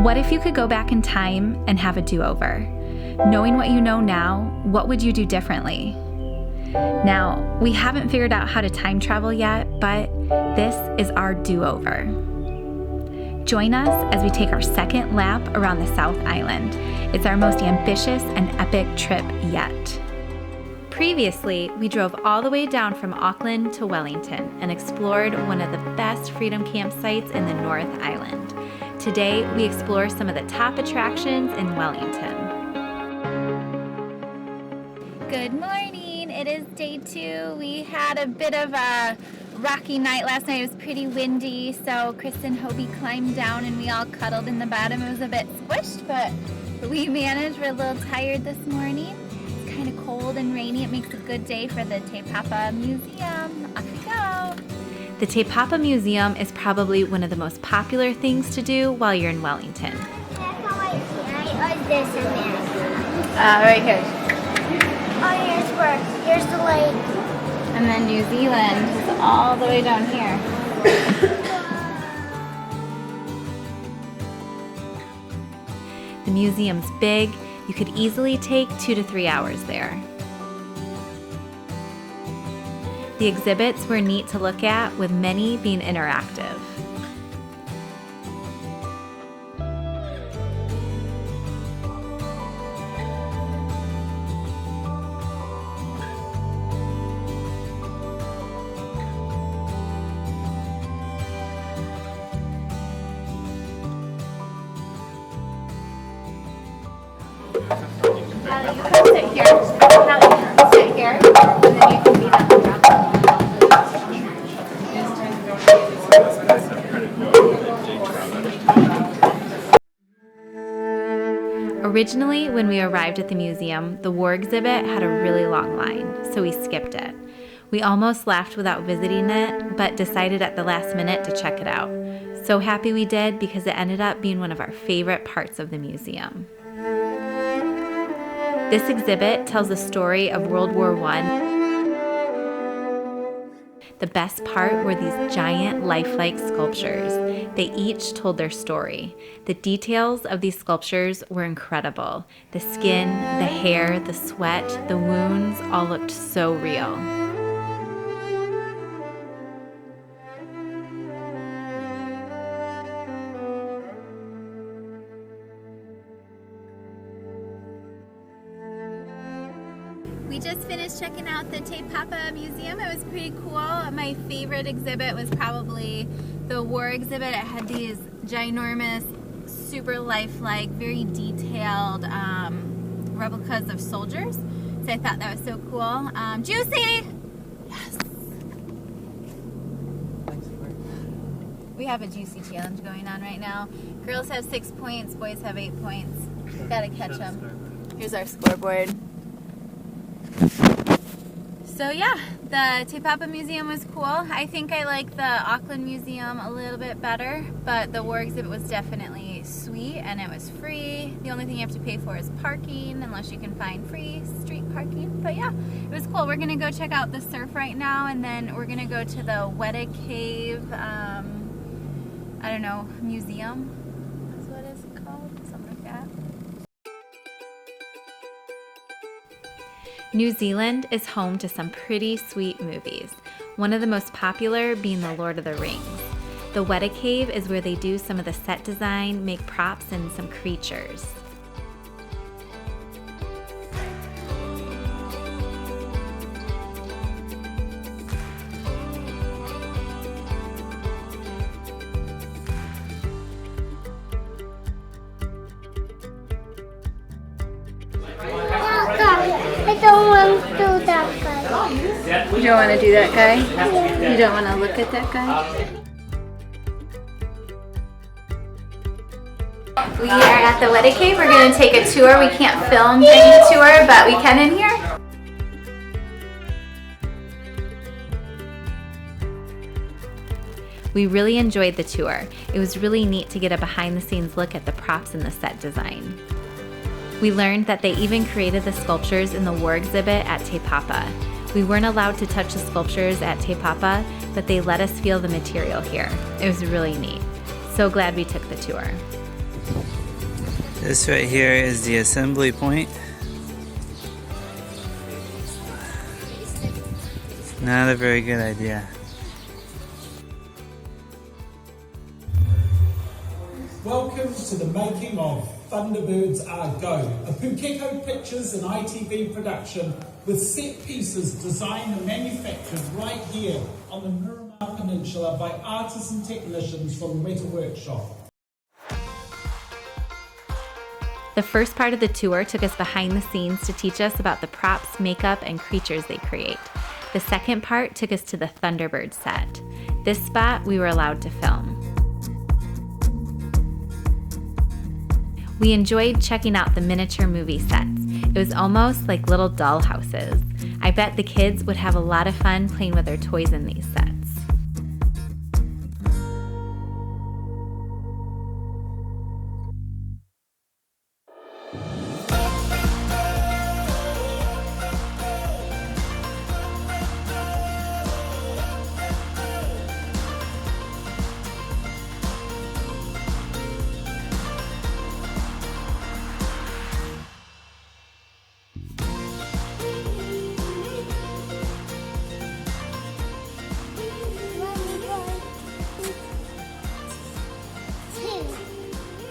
What if you could go back in time and have a do-over? Knowing what you know now, what would you do differently? Now, we haven't figured out how to time travel yet, but this is our do-over. Join us as we take our second lap around the South Island. It's our most ambitious and epic trip yet. Previously, we drove all the way down from Auckland to Wellington and explored one of the best freedom campsites in the North Island. Today, we explore some of the top attractions in Wellington. Good morning, it is day 2. We had a bit of a rocky night last night. It was pretty windy, so Chris and Hobie climbed down and we all cuddled in the bottom. It was a bit squished, but we managed. We're a little tired this morning. It's kind of cold and rainy. It makes a good day for the Te Papa Museum. Off we go. The Te Papa Museum is probably one of the most popular things to do while you're in Wellington. Right here. Oh, here's the lake. And then New Zealand is all the way down here. The museum's big. You could easily take 2 to 3 hours there. The exhibits were neat to look at, with many being interactive. You can sit here. Sit here, and then you can be on the ground. Originally, when we arrived at the museum, the war exhibit had a really long line, so we skipped it. We almost left without visiting it, but decided at the last minute to check it out. So happy we did, because it ended up being one of our favorite parts of the museum. This exhibit tells the story of World War I. The best part were these giant lifelike sculptures. They each told their story. The details of these sculptures were incredible. The skin, the hair, the sweat, the wounds all looked so real. We just finished checking out the Te Papa Museum. It was pretty cool. My favorite exhibit was probably the war exhibit. It had these ginormous, super lifelike, very detailed replicas of soldiers. So I thought that was so cool. Juicy! Yes! We have a juicy challenge going on right now. Girls have 6 points, boys have 8 points. Gotta catch them. Here's our scoreboard. So yeah, the Te Papa Museum was cool. I think I like the Auckland Museum a little bit better, but the war exhibit was definitely sweet and it was free. The only thing you have to pay for is parking, unless you can find free street parking. But yeah, it was cool. We're gonna go check out the surf right now, and then we're gonna go to the Weta Cave, I don't know, museum. That's what it's called, something like that. New Zealand is home to some pretty sweet movies, one of the most popular being The Lord of the Rings. The Weta Cave is where they do some of the set design, make props, and some creatures. I don't want to do that guy. You don't want to do that guy? You don't want to look at that guy? We are at the Weta Cave. We're going to take a tour. We can't film during the tour, but we can in here. We really enjoyed the tour. It was really neat to get a behind-the-scenes look at the props and the set design. We learned that they even created the sculptures in the war exhibit at Te Papa. We weren't allowed to touch the sculptures at Te Papa, but they let us feel the material here. It was really neat. So glad we took the tour. This right here is the assembly point. Not a very good idea. Welcome to the making of Thunderbirds Are Go, a Pukeko Pictures and ITV production with set pieces designed and manufactured right here on the Miramar Peninsula by artists and technicians from Weta Workshop. The first part of the tour took us behind the scenes to teach us about the props, makeup, and creatures they create. The second part took us to the Thunderbirds set. This spot we were allowed to film. We enjoyed checking out the miniature movie sets. It was almost like little doll houses. I bet the kids would have a lot of fun playing with their toys in these sets.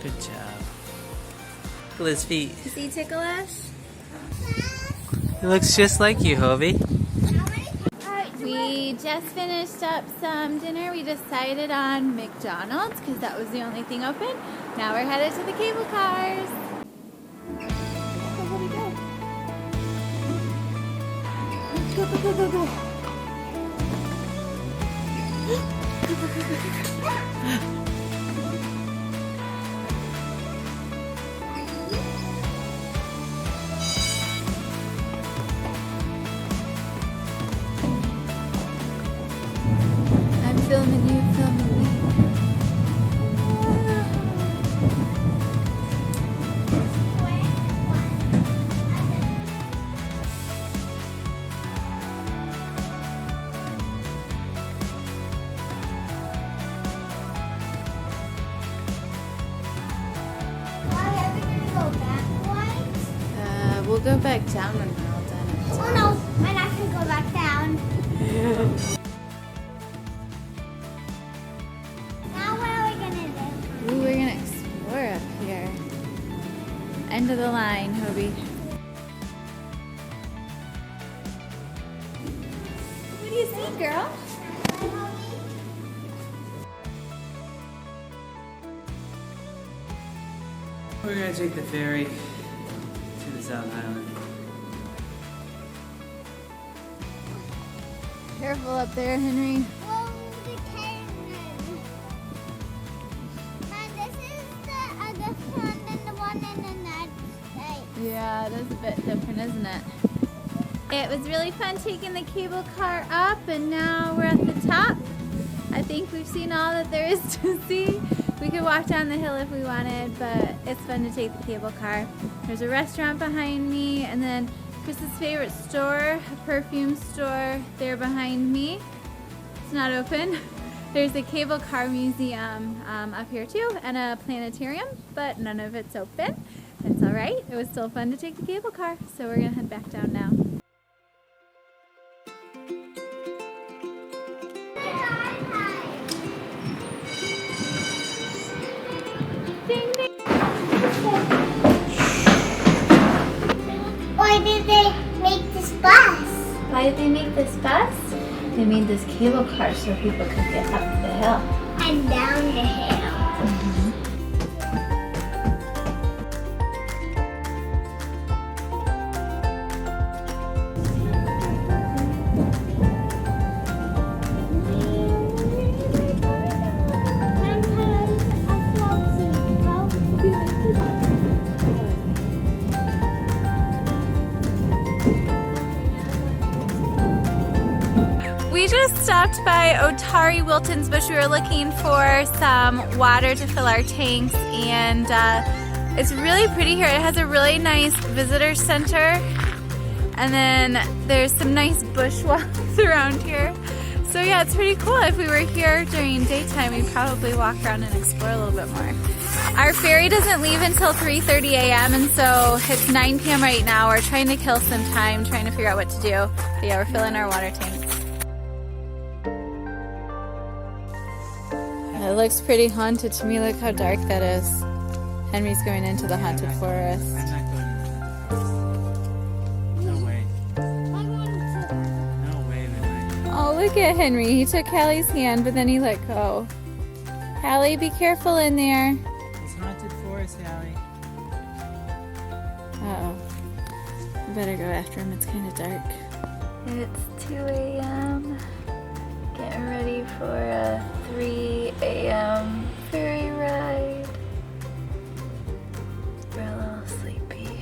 Good job. Look at his feet. Does he tickle us? He looks just like you, Hobie. We just finished up some dinner. We decided on McDonald's because that was the only thing open. Now we're headed to the cable cars. Go, go, go, go, go. I'm filming you, filming me. We'll go back down when we're all done. Oh no, we're not going to go back down. Now what are we going to do? Ooh, we're gonna explore up here. End of the line, Hobie. What do you see, girl? We're gonna take the ferry to the South Island. Careful up there, Henry. Oh, the cannon. And this is the other one than the one in the United States. Yeah, it is a bit different, isn't it? It was really fun taking the cable car up, and now we're at the top. I think we've seen all that there is to see. We could walk down the hill if we wanted, but it's fun to take the cable car. There's a restaurant behind me, and then Chris's favorite store, a perfume store there behind me. It's not open. There's a cable car museum up here too, and a planetarium, but none of it's open. It's all right. It was still fun to take the cable car, so we're gonna head back down now. Ding, ding. Why did they make this bus? Why did they make this bus? They made this cable car so people could get up the hill. And down the hill. We just stopped by Otari Wiltons Bush. We were looking for some water to fill our tanks, and it's really pretty here. It has a really nice visitor center, and then there's some nice bush walks around here. So yeah, it's pretty cool. If we were here during daytime, we'd probably walk around and explore a little bit more. Our ferry doesn't leave until 3:30 a.m. and so it's 9 p.m. right now. We're trying to kill some time, trying to figure out what to do. But yeah, we're filling our water tanks. It looks pretty haunted to me. Look how dark that is. Henry's going into the haunted forest. I'm not going in. No way. No way, man. Oh, look at Henry. He took Hallie's hand, but then he let go. Hallie, be careful in there. It's haunted forest, Hallie. Uh-oh. I better go after him. It's kind of dark. It's 2 a.m. Getting ready for a 3 a.m. ferry ride. We're a little sleepy.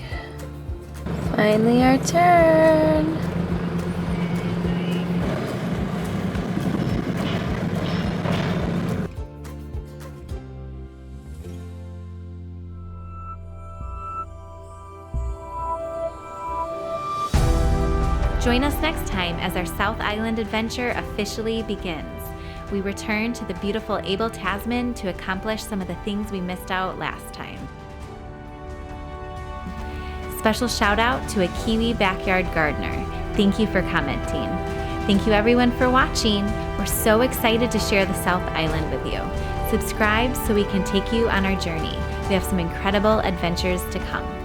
Finally our turn. Join us next time as our South Island adventure officially begins. We return to the beautiful Abel Tasman to accomplish some of the things we missed out last time. Special shout out to a Kiwi backyard gardener. Thank you for commenting. Thank you everyone for watching. We're so excited to share the South Island with you. Subscribe so we can take you on our journey. We have some incredible adventures to come.